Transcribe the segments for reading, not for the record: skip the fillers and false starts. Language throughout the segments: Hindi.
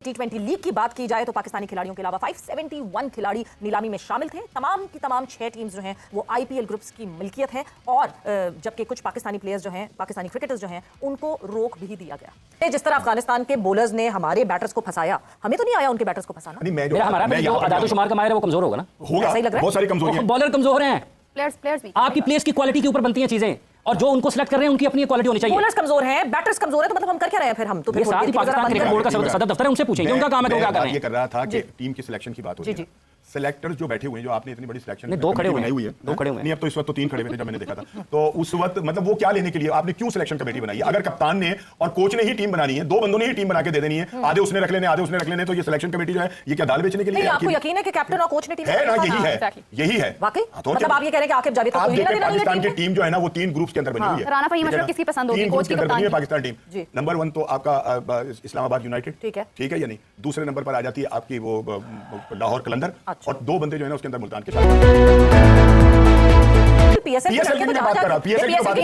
T20 लीग की बात की जाए तो पाकिस्तानी खिलाड़ियों के अलावा 571 खिलाड़ी नीलामी में शामिल थे। तमाम की तमाम 6 टीम्स जो हैं वो IPL ग्रुप्स की मिल्कियत है और जबकि कुछ पाकिस्तानी प्लेयर्स जो हैं, पाकिस्तानी क्रिकेटर्स जो हैं, उनको रोक भी दिया गया। जिस तरह अफगानिस्तान के बॉलर्स ने हमारे बैटर्स को फंसाया, हमें तो नहीं आया उनके बैटर्स को फंसाना। हमारा आदादुशुमार का माहिर है वो कमजोर होगा ना, होगा, सही लग रहा है। बहुत सारी कमजोरियां, बॉलर कमजोर हैं, प्लेयर्स भी आपकी प्लेयर्स की क्वालिटी के ऊपर बनती हैं चीजें, और जो उनको सिलेक्ट कर रहे हैं उनकी अपनी क्वालिटी होनी चाहिए। बॉलर्स कमजोर हैं, बैटर्स कमजोर हैं, तो मतलब हम कर क्या रहे हैं फिर? हम तो ये साथ ही पाकिस्तान क्रिकेट बोर्ड का सदर दफ्तर है, उनसे पूछेंगे उनका काम है, क्या कर रहे हैं। ये कर रहा था कि टीम की सिलेक्शन की बात होती है। सेलेक्टर्स जो बैठे हुए हैं, जो आपने इतनी बड़ी सिलेक्शन दो खड़े हुए हुई है, दो खड़े हुए नहीं, अब तो इस वक्त तो 3 खड़े हुए थे जब मैंने देखा था। तो उस वक्त मतलब वो क्या लेने के लिए आपने क्यों सिलेक्शन कमेटी बनाई है? अगर कप्तान ने और कोच ने ही टीम बनानी है, 2 बंदों ने ही टीम बना के दे देनी है, आधे उसने रख लेने आधे उसने रख लेने, तो ये सिलेक्शन कमेटी जो है ये क्या दाल बेचने के लिए? आपको यकीन है कि कैप्टन और कोच ने टीम है ना? यही है वाकई। मतलब आप ये कह रहे हैं कि आकिब जावेद को पाकिस्तान की टीम जो है ना वो 3 ग्रुप्स के अंदर बनी हुई है। राना फहीम अशरफ किसकी पसंद होगी कोच की कप्तान? पाकिस्तान टीम नंबर 1 तो आपका इस्लामाबाद यूनाइटेड, ठीक है या नहीं? दूसरे नंबर पर आ जाती है आपकी वो लाहौर कलंदर, और 2 बंदे जो है ना उसके अंदर मुल्तान के साथ। PSL की बात कर रहा हूं, PSL की बात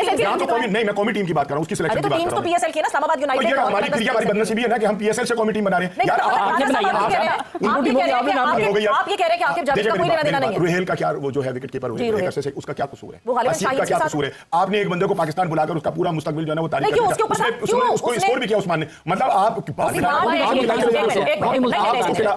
नहीं, मैं कौमी टीम की बात कर रहा हूं, उसकी सिलेक्शन की बात कर रहा हूं। तो PSL की ना इस्लामाबाद यूनाइटेड, ये हमारी बदनसीबी है ना कि हम PSL से कौमी टीम बना रहे हैं। यार आपने बनाई है, आप ये कह रहे हैं कि आकिब जावेद का कोई लेना देना नहीं है। रुहेल का क्या, वो जो है विकेट कीपर उसका क्या कसूर है? वो का क्या कसूर है? आपने एक बंदे को पाकिस्तान बुलाकर उसका पूरा मुस्तकबिल जो है ना वो तारीफ कर दिया, उसको स्कोर भी किया उस्मान ने। मतलब आप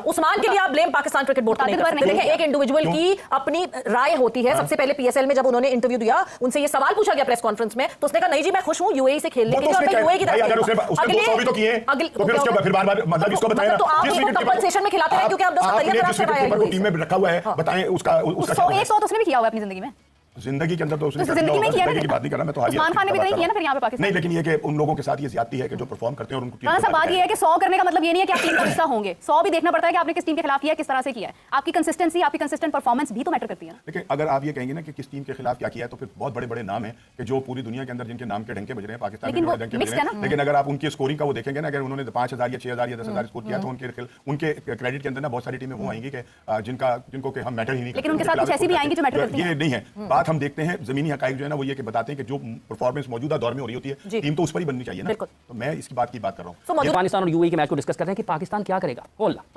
उस्मान के लिए आप ब्लेम पाकिस्तान क्रिकेट बोर्ड को नहीं कर सकते। देखिए, एक इंडिविजुअल की अपनी राय होती है। सबसे पहले PSL में जब उन्होंने इंटरव्यू दिया, उनसे ये सवाल पूछा गया प्रेस कॉन्फ्रेंस में, तो उसने कहा नहीं जी मैं खुश हूं UAE से खेलने के लिए, और मैं UAE की तरफ अगर उसने 100 भी तो किए तो फिर उसके बाद फिर बार-बार मतलब इसको बताएं ना, तो आप उसको कंपनसेशन में खिलाते हैं क्योंकि आप 10 तरीके खराब करवाया है। टीम में रखा हुआ है, बताएं उसका 100 तो उसने भी किया हुआ अपनी जिंदगी में, जिंदगी के अंदर तो उसने जिंदगी में किया की बात नहीं कर रहा मैं, तो उस्मान खान ने भी नहीं किया ना फिर यहाँ पे पाकिस्तान। नहीं, लेकिन ये कि उन लोगों के साथ ये ज्यादती है कि जो परफॉर्म करते हैं और उनको सब बात ये है कि 100 करने का मतलब ये नहीं है कि आप टीम का हिस्सा होंगे। 100 भी देखना पड़ता है कि आपने किस टीम के खिलाफ किया है, किस तरह से किया है। आपकी कंसिस्टेंसी, आपकी कंसिस्टेंट परफॉर्मेंस भी तो मैटर करती है। लेकिन अगर आप ये कहेंगे ना कि किस टीम के खिलाफ क्या किया है, तो फिर बहुत बड़े-बड़े नाम हैं कि जो पूरी दुनिया के अंदर जिनके नाम के डंके बज रहे हैं, पाकिस्तान में डंके बज रहे हैं। लेकिन अगर आप उनकी स्कोरिंग का वो देखेंगे ना, अगर उन्होंने 5000 या 6000 या 10000 स्कोर किया, तो उनके क्रेडिट के अंदर ना बहुत सारी टीमें वो आएंगी कि जिनको कि हम मैटर ही नहीं करते। लेकिन उनके साथ कुछ ऐसी भी आएंगी जो मैटर करती है। ये नहीं है बात, हम देखते हैं जमीनी हकाइक जो है ना वो ये कि बताते हैं कि जो परफॉर्मेंस मौजूदा दौर में हो रही होती है, टीम तो उस पर ही बननी चाहिए ना। तो मैं इसकी बात कर रहा हूं। पाकिस्तान और UAE के मैच को डिस्कस कर रहे हैं कि पाकिस्तान क्या करेगा।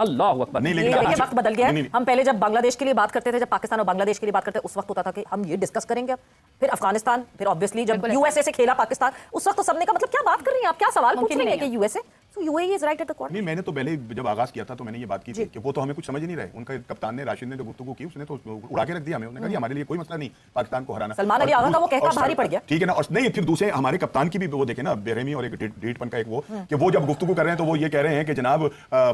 अल्लाह अकबर। नहीं, लेकिन वक्त बदल गया है। हम पहले जब बांग्लादेश के लिए बात करते थे, जब पाकिस्तान और बांग्लादेश के लिए बात करते थे, उस वक्त होता था कि हम ये डिस्कस करेंगे। फिर अफगानिस्तान, फिर ऑब्वियसली जब USA से खेला पाकिस्तान, उस वक्त तो सबने कहा मतलब क्या बात कर रही हैं आप, क्या सवाल पूछ रही हैं कि USA So UAE is right at the court. नहीं, मैंने तो पहले जब आगाज किया था तो मैंने ये बात की थी कि वो तो हमें कुछ समझ ही नहीं रहे। उनका कप्तान ने, राशिद ने जो गुफ्तगू की उसने तो उड़ा के रख दिया हमें। उसने कहा हमारे लिए कोई मसला नहीं पाकिस्तान को हराना। सलमान अली आगा का वो कहका भारी पड़ गया, ठीक है ना। और नहीं, फिर दूसरे हमारे कप्तान की भी वो देखे ना, बेरहमी और एक डेटपन का एक वो कि वो जब गुफ्तगू कर रहे हैं तो वो ये कह रहे हैं कि जनाब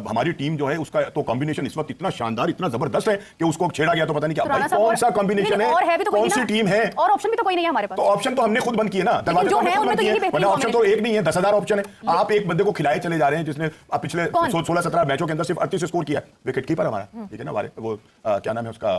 हमारी टीम जो है उसका तो कॉम्बिनेशन इस वक्त इतना शानदार, इतना जबरदस्त है कि उसको छेड़ा गया तो पता नहीं क्या कौन सा कॉम्बिनेशन है, कौन सी टीम है, और ऑप्शन भी तो कोई नहीं है हमारे पास। तो ऑप्शन तो हमने खुद बंद किए ना, दरवाजे ऑप्शन तो एक नहीं है, 10,000 ऑप्शन है। आप एक बंदे को खिलाए चले जा रहे हैं जिसने पिछले 16-17 मैचों के अंदर सिर्फ 38 स्कोर किया। विकेट कीपर हमारा, ठीक है ना, हमारे वो क्या नाम है उसका,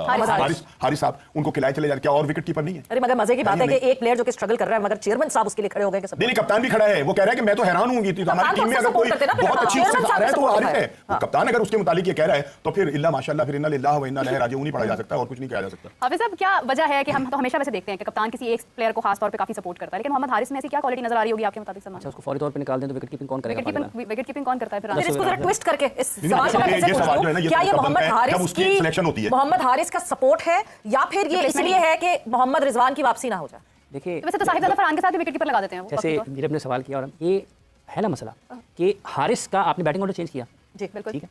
हारिस साहब, उनको खिलाए चले जा रहे, क्या और विकेट कीपर नहीं है? अरे मगर मजे की बात है कि एक प्लेयर जो कि स्ट्रगल कर रहा है, मगर चेयरमैन साहब उसके लिए खड़े हो गए। नहीं, कप्तान भी खड़ा है, वो कह रहा है कि मैं तो हैरान हूं कि हमारी टीम में अगर कोई बहुत अच्छी आ रहा है तो वो हारिस है। कप्तान अगर उसके मुतालिक ये कह रहा है तो फिर इल्ला माशाअल्लाह, फिर इन्ना लिल्लाह व इन्ना इलैहि राजिऊन ही पढ़ा जा सकता है और कुछ नहीं कहा जा सकता। हाफिज साहब, क्या वजह है कि हम तो हमेशा वैसे देखते हैं कि कप्तान किसी एक प्लेयर को खास तौर पे काफी सपोर्ट करता है, लेकिन मोहम्मद हारिस में ऐसी क्या क्वालिटी नजर आ रही होगी आपके मुताबिक? अच्छा, उसको फौरी तौर पे निकाल दें तो विकेट कीपिंग कौन करेगा? विकेट कीपिंग कौन करता है फिर? इसको जरा ट्विस्ट करके इस सवाल को कैसे पूछूं, क्या ये मोहम्मद हारिस की सिलेक्शन होती है, मोहम्मद हारिस का सपोर्ट है, या फिर ये इसलिए है कि मोहम्मद रिजवान की वापसी ना हो जाए? देखिए, वैसे तो साहिब फरहान के साथ भी विकेट कीपर लगा देते हैं। जैसे मेरे अपने सवाल किया, और ये है ना मसला कि हारिस का आपने बैटिंग ऑर्डर चेंज किया। जी बिल्कुल, ठीक है।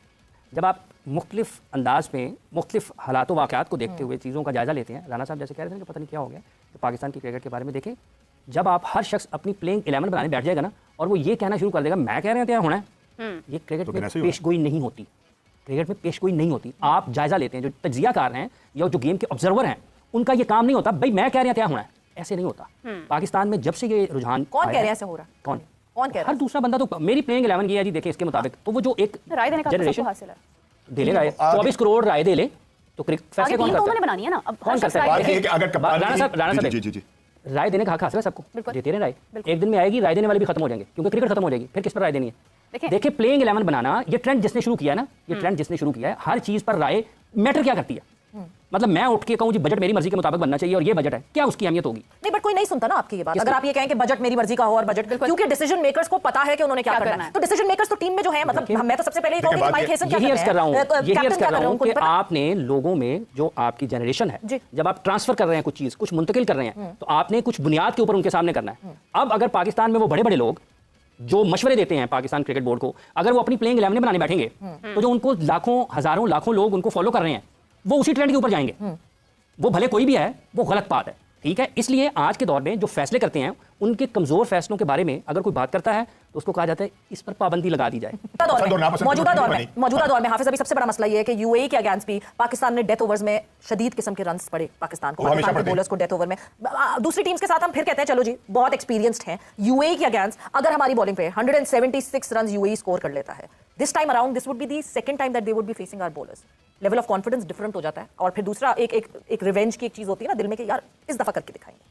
जब आप मुख्तलिफ अंदाज में मुख्तलिफ हालात वाक़यात को देखते हुए चीज़ों का जायज़ा लेते हैं, राना साहब जैसे कह रहे थे कि पता नहीं क्या हो गया, तो पाकिस्तान की क्रिकेट के बारे में देखें, जब आप हर शख्स अपनी प्लेइंग 11 बनाने बैठ जाएगा ना, और वो ये कहना शुरू कर देगा मैं कह रहे हैं क्या होना है, ये क्रिकेट में पेशगोई नहीं होती। क्रिकेट में पेशगोई नहीं होती। आप जायज़ा लेते हैं, जो तज्जियाकार हैं या जो गेम के ऑब्जर्वर हैं, उनका ये काम नहीं होता भाई मैं कह रहे हैं क्या होना है, ऐसे नहीं होता। पाकिस्तान में जब से ये रुझान, कौन कह रहे हैं ऐसे हो रहा है? कौन कह रहा है? हर दूसरा बंदा तो मेरी प्लेइंग 11 की है जी, देखें इसके मुताबिक, तो वो जो एक राय देने का सबको हासिल है, दे ले राय, 24 करोड़ राय दे ले, तो फैसले कौन करता है? उन्होंने बनानी है ना, अब कौन करता है? राणा साहब राय देने का हक हासिल है सबको, देते रहे राय। एक दिन में आएगी, राय देने वाले भी खत्म हो जाएंगे, क्योंकि क्रिकेट खत्म हो जाएगी, फिर किस पर राय देनी है? देखिए, प्लेइंग 11 बनाना ये ट्रेंड जिसने शुरू किया ना, ये ट्रेंड जिसने शुरू किया है, हर चीज पर राय मैटर क्या करती है? मतलब मैं उठ के कहूँ जी बजट मेरी मर्जी के मुताबिक बनना चाहिए और ये बजट है, क्या उसकी अहमियत होगी? नहीं, बट कोई नहीं सुनता ना आपकी ये बात। अगर आप ये कहें कि बजट मेरी मर्जी का हो और बजट, क्योंकि डिसीजन मेकर्स को पता है कि उन्होंने क्या करना है, तो डिसीजन मेकर्स तो टीम में जो है, मतलब मैं तो सबसे पहले कहूंगी कि माइक हेसन क्या कर रहा हूँ, कैप्टन क्या कर रहा हूं कि आपने लोगों में जो आपकी जनरेशन है, जब आप ट्रांसफर कर रहे हैं कुछ चीज, कुछ मुंतकिल कर रहे हैं, तो आपने कुछ बुनियाद के ऊपर उनके सामने करना है। अब अगर पाकिस्तान में वो बड़े बड़े लोग जो मशवरे देते हैं पाकिस्तान क्रिकेट बोर्ड को, अगर वो अपनी प्लेइंग 11 बनाने बैठेंगे, तो जो उनको लाखों हजारों लाखों लोग उनको फॉलो कर रहे हैं, वो उसी ट्रेंड के ऊपर जाएंगे। वो भले कोई भी है, वो गलत बात है, ठीक है। इसलिए आज के दौर में जो फैसले करते हैं, उनके कमजोर फैसलों के बारे में अगर कोई बात करता है तो उसको कहा जाता है इस पर पाबंदी लगा दी जाए। मौजूदा दौर में हाफिज, अभी सबसे बड़ा मसला ये है कि यूएई के अगेंस्ट भी पाकिस्तान ने डेथ ओवर्स में शदीद किस्म के रन्स पड़े पाकिस्तान को, पाकिस्तान के बॉलर्स को डेथ ओवर में। दूसरी टीम्स के साथ हम फिर कहते हैं चलो जी बहुत एक्सपीरियंस्ड हैं, यूएई के अगेंस्ट अगर हमारी बॉलिंग पे 176 रन यूएई स्कोर कर लेता है, this time around this would be the second time that they would be facing our bowlers. Level of confidence different हो जाता है। और फिर दूसरा एक रिवेंज की एक चीज होती है ना दिल में कि यार इस दफा करके दिखाएंगे,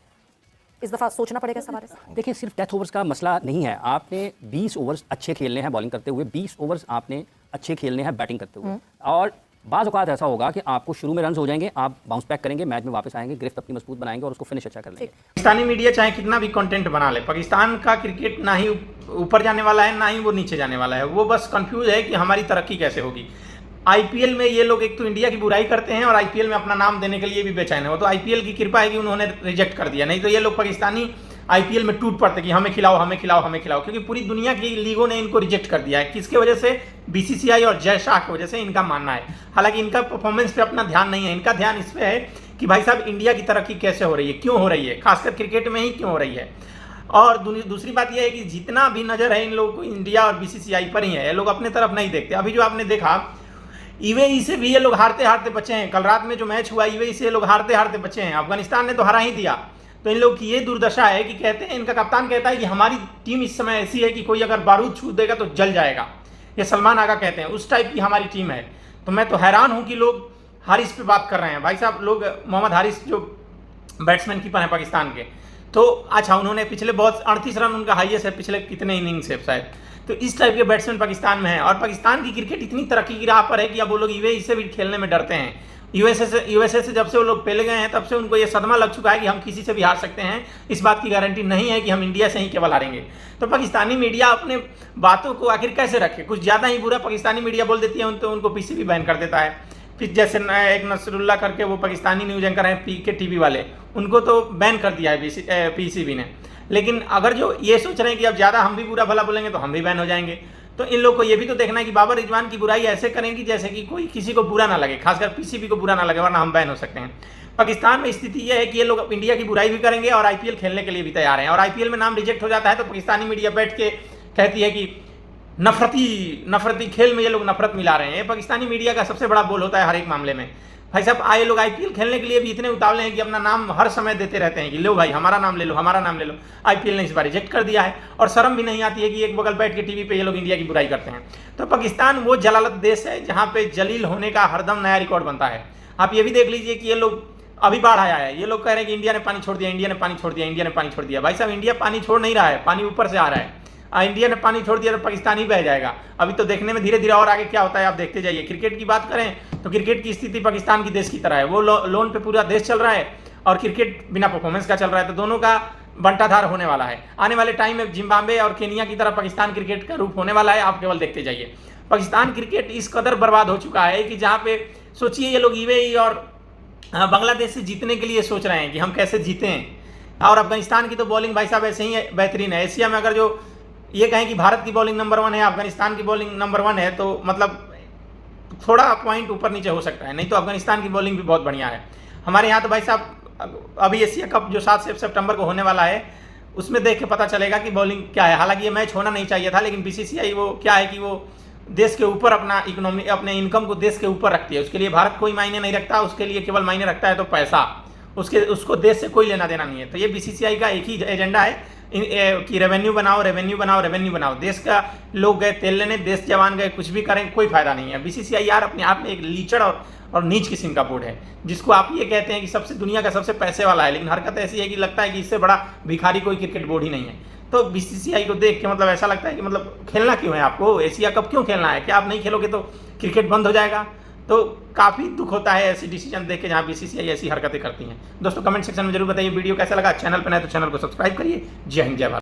इस दफा सोचना पड़ेगा इस हवाले से। देखिए सिर्फ डेथ ओवर्स का मसला नहीं है, आपने 20 ओवर्स अच्छे खेलने हैं बॉलिंग करते हुए, 20 ओवर्स आपने अच्छे खेलने हैं बैटिंग करते हुए, और बाज़ औक़ात ऐसा होगा कि आपको शुरू में रन हो जाएंगे, आप बाउंस बैक करेंगे, मैच में वापस आएंगे, गिरफ्त अपनी मजबूत बनाएंगे और उसको फिनिश अच्छा कर लेंगे। पाकिस्तानी मीडिया चाहे कितना भी कंटेंट बना ले, पाकिस्तान का क्रिकेट ना ही ऊपर जाने वाला है ना ही वो नीचे जाने वाला है, वो बस कंफ्यूज है कि हमारी तरक्की कैसे होगी। आईपीएल में ये लोग एक तो इंडिया की बुराई करते हैं और आईपीएल में अपना नाम देने के लिए भी बेचैन है। वो तो आईपीएल की कृपा है कि उन्होंने रिजेक्ट कर दिया, नहीं तो ये लोग पाकिस्तानी आईपीएल में टूट पड़ते कि हमें खिलाओ हमें खिलाओ हमें खिलाओ, क्योंकि पूरी दुनिया की लीगों ने इनको रिजेक्ट कर दिया है। किसके वजह से? बीसीसीआई और जय शाह की वजह से, इनका मानना है। हालांकि इनका परफॉर्मेंस पे अपना ध्यान नहीं है, इनका ध्यान इस पे है कि भाई साहब इंडिया की तरक्की कैसे हो रही है, क्यों हो रही है, खासकर क्रिकेट में ही क्यों हो रही है। और दूसरी बात यह है कि जितना भी नजर है इन लोगों को इंडिया और बीसीसीआई पर ही है, ये लोग अपने तरफ नहीं देखते। अभी जो आपने देखा यूएई से भी ये लोग हारते हारते बचे हैं। कल रात में जो मैच हुआ यूएई से ये लोग हारते हारते बचे हैं, अफगानिस्तान ने तो हरा ही दिया। तो इन लोग की ये दुर्दशा है कि कहते हैं, इनका कप्तान कहता है कि हमारी टीम इस समय ऐसी है कि कोई अगर बारूद छू देगा तो जल जाएगा। ये सलमान आगा कहते हैं, उस टाइप की हमारी टीम है। तो मैं तो हैरान हूं कि लोग हारिस पे बात कर रहे हैं। भाई साहब लोग मोहम्मद हारिस जो बैट्समैन कीपर है पाकिस्तान के, तो अच्छा उन्होंने पिछले बहुत 38 रन उनका हाईएस्ट है पिछले कितने इनिंग से शायद। तो इस टाइप के बैट्समैन पाकिस्तान में है और पाकिस्तान की क्रिकेट इतनी तरक्की की राह पर है कि अब वो लोग यूएई से भी खेलने में डरते हैं। यूएसए से जब से वो लोग पहले गए हैं तब से उनको ये सदमा लग चुका है कि हम किसी से भी हार सकते हैं, इस बात की गारंटी नहीं है कि हम इंडिया से ही केवल हारेंगे। तो पाकिस्तानी मीडिया अपने बातों को आखिर कैसे रखे? कुछ ज़्यादा ही बुरा पाकिस्तानी मीडिया बोल देती है तो उनको पीसीबी बैन कर देता है। फिर जैसे एक नसरुल्ला करके वो पाकिस्तानी न्यूज एंकर हैं पीके टीवी वाले, उनको तो बैन कर दिया है पीसीबी ने। लेकिन अगर जो ये सोच रहे हैं कि अब ज़्यादा हम भी बुरा भला बोलेंगे तो हम भी बैन हो जाएंगे, तो इन लोग को ये भी तो देखना है कि बाबर रिजवान की बुराई ऐसे करेंगे जैसे कि कोई किसी को बुरा ना लगे, खासकर पीसीबी को बुरा ना लगे, वरना हम बैन हो सकते हैं। पाकिस्तान में स्थिति यह है कि ये लोग इंडिया की बुराई भी करेंगे और आईपीएल खेलने के लिए भी तैयार हैं। और आईपीएल में नाम रिजेक्ट हो जाता है तो पाकिस्तानी मीडिया बैठ के कहती है कि नफरती खेल में ये लोग नफरत मिला रहे हैं। पाकिस्तानी मीडिया का सबसे बड़ा बोल होता है हर एक मामले में। भाई साहब आए लोग आईपीएल खेलने के लिए भी इतने उतावले हैं कि अपना नाम हर समय देते रहते हैं कि लो भाई हमारा नाम ले लो, हमारा नाम ले लो। आईपीएल ने इस बार रिजेक्ट कर दिया है और शर्म भी नहीं आती है कि एक बगल बैठ के टीवी पे ये लोग इंडिया की बुराई करते हैं। तो पाकिस्तान वो जलालत देश है जहाँ पे जलील होने का हरदम नया रिकॉर्ड बनता है। आप ये भी देख लीजिए कि ये लोग अभी बाढ़ आया है, ये लोग कह रहे हैं कि इंडिया ने पानी छोड़ दिया, इंडिया ने पानी छोड़ दिया, इंडिया ने पानी छोड़ दिया। भाई साहब इंडिया पानी छोड़ नहीं रहा है, पानी ऊपर से आ रहा है। इंडिया ने पानी छोड़ दिया तो पाकिस्तान ही बह जाएगा। अभी तो देखने में धीरे धीरे और आगे क्या होता है आप देखते जाइए। क्रिकेट की बात करें तो क्रिकेट की स्थिति पाकिस्तान की देश की तरह है, वो लोन पे पूरा देश चल रहा है और क्रिकेट बिना परफॉर्मेंस का चल रहा है। तो दोनों का बंटाधार होने वाला है। आने वाले टाइम में जिम्बाब्वे और केनिया की तरह पाकिस्तान क्रिकेट का रूप होने वाला है, आप केवल देखते जाइए। पाकिस्तान क्रिकेट इस कदर बर्बाद हो चुका है कि जहाँ पे सोचिए ये लोग यूएई और बांग्लादेश से जीतने के लिए सोच रहे हैं कि हम कैसे जीतें। और अफगानिस्तान की तो बॉलिंग भाई साहब ऐसे ही बेहतरीन है। एशिया में अगर जो ये कहें कि भारत की बॉलिंग नंबर 1 है, अफगानिस्तान की बॉलिंग नंबर 1 है, तो मतलब थोड़ा पॉइंट ऊपर नीचे हो सकता है, नहीं तो अफगानिस्तान की बॉलिंग भी बहुत बढ़िया है। हमारे यहाँ तो भाई साहब अभी एशिया कप जो 7 सितंबर को होने वाला है उसमें देख के पता चलेगा कि बॉलिंग क्या है। हालांकि ये मैच होना नहीं चाहिए था, लेकिन बीसीसीआई वो क्या है कि वो देश के ऊपर अपना इकोनॉमी अपने इनकम को देश के ऊपर रखती है। उसके लिए भारत कोई मायने नहीं रखता, उसके लिए केवल मायने रखता है तो पैसा, उसको देश से कोई लेना देना नहीं है। तो ये बीसीसीआई का एक ही एजेंडा है कि रेवेन्यू बनाओ रेवेन्यू बनाओ रेवेन्यू बनाओ। देश का लोग गए तेल लेने, देश जवान गए कुछ भी करें, कोई फायदा नहीं है। बीसीसीआई यार अपने आप में एक लीचड़ और नीच किस्म का बोर्ड है, जिसको आप ये कहते हैं कि सबसे दुनिया का सबसे पैसे वाला है, लेकिन हरकत ऐसी है कि लगता है कि इससे बड़ा भिखारी कोई क्रिकेट बोर्ड ही नहीं है। तो बीसीसीआई को देख के मतलब ऐसा लगता है कि मतलब खेलना क्यों है आपको, एशिया कप क्यों खेलना है, क्या आप नहीं खेलोगे तो क्रिकेट बंद हो जाएगा। तो काफ़ी दुख होता है ऐसी डिसीजन देख के जहाँ बीसीसीआई ऐसी हरकतें करती हैं। दोस्तों कमेंट सेक्शन में जरूर बताइए वीडियो कैसा लगा। चैनल पर नए तो चैनल को सब्सक्राइब करिए। जय हिंद जय भारत।